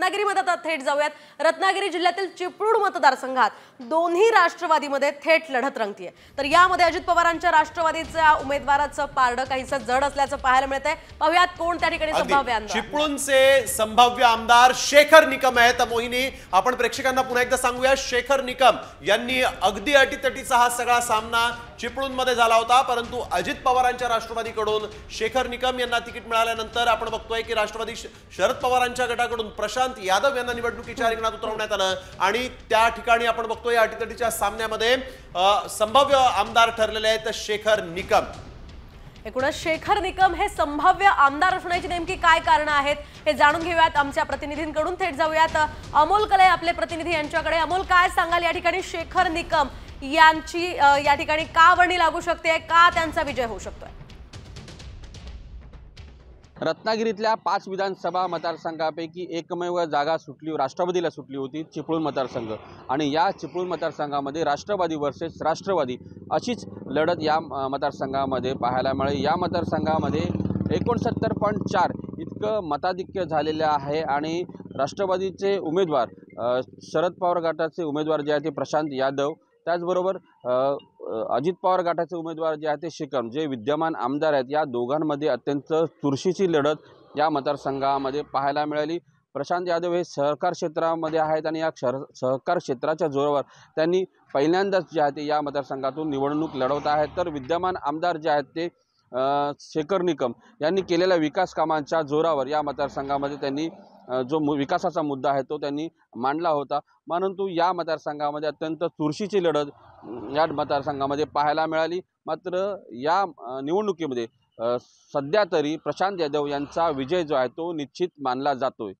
रत्नागिरीमध्ये आता थेट जाऊयात। रत्नागिरी जिल्ह्यातील चिपळूण मतदारसंघात दोन्ही राष्ट्रवादीमध्ये थेट लढत रंगतीये। तर यामध्ये अजित पवारांच्या राष्ट्रवादीच्या उमेदवाराचं पारडं काहीसं जड असल्याचं पाहायला मिळतंय। पाहूयात कोण त्या ठिकाणी संभाव्य आमदार। चिपळूणचे संभाव्य आमदार शेखर निकम आहेत। मोहिनी, आपण प्रेक्षकांना पुन्हा एकदा सांगूया, शेखर निकम यांनी अगदी अटीतटीचा हा सगळा सामना चिपळूणमध्ये झाला होता, परंतु अजित पवारांच्या राष्ट्रवादीकडून शेखर निकम यांना तिकीट मिळाल्यानंतर आपण बघतोय की राष्ट्रवादी शरद पवारांच्या गटाकडून प्रशांत यादव यांना निवडणुकीच्या रिंगणात उतरवण्यात आलं आणि त्या ठिकाणी आपण बघतोय अटीतटीच्या सामन्यामध्ये संभाव्य आमदार ठरलेले आहेत शेखर निकम। एकूणच शेखर निकम हे संभाव्य आमदार असण्याची नेमकी काय कारणं आहेत हे जाणून घेऊयात आमच्या प्रतिनिधींकडून। थेट जाऊयात अमोल कले आपले प्रतिनिधी यांच्याकडे। अमोल, काय सांगाल या ठिकाणी शेखर निकम यांची या ठिकाणी का वर्णी लागू शकते, का त्यांचा विजय होऊ शकतोय? रत्नागिरीतल्या 5 विधानसभा मतदारसंघापैकी एकमेव जागा राष्ट्रवादीला सुटली होती, चिपळूण मतदारसंघ। आणि या चिपळूण मतदारसंघामध्ये राष्ट्रवादी वर्सेस राष्ट्रवादी अशीच लढत या मतदारसंघामध्ये पाहायला मिळाली। या मतदारसंघामध्ये 69.4 इतकं मताधिक्य झालेलं आहे आणि राष्ट्रवादीचे उमेदवार शरद पवार गटाचे उमेदवार जे आहेत ते प्रशांत यादव, त्याचबरोबर अजित पवार गटाचे उमेदवार जे आहेत ते शेखर, जे विद्यमान आमदार आहेत, या दोघांमध्ये अत्यंत चुरशीची लढत या मतदारसंघामध्ये पाहायला मिळाली। प्रशांत यादव हे सहकार क्षेत्रामध्ये आहेत आणि या सहकार क्षेत्राच्या जोरावर त्यांनी पहिल्यांदाच जे आहे ते या मतदारसंघातून निवडणूक लढवत आहेत। तर विद्यमान आमदार जे आहेत ते शेखर निकम यांनी केलेल्या विकास कामांच्या जोरावर या मतदारसंघामध्ये त्यांनी जो विकासाचा मुद्दा आहे तो त्यांनी मांडला होता। परंतु या मतदारसंघामध्ये अत्यंत चुरशीची लढत या मतदारसंघामध्ये पाहायला मिळाली। मात्र या निवडणुकीमध्ये सध्या तरी प्रशांत यादव यांचा विजय जो आहे तो निश्चित मानला जातोय।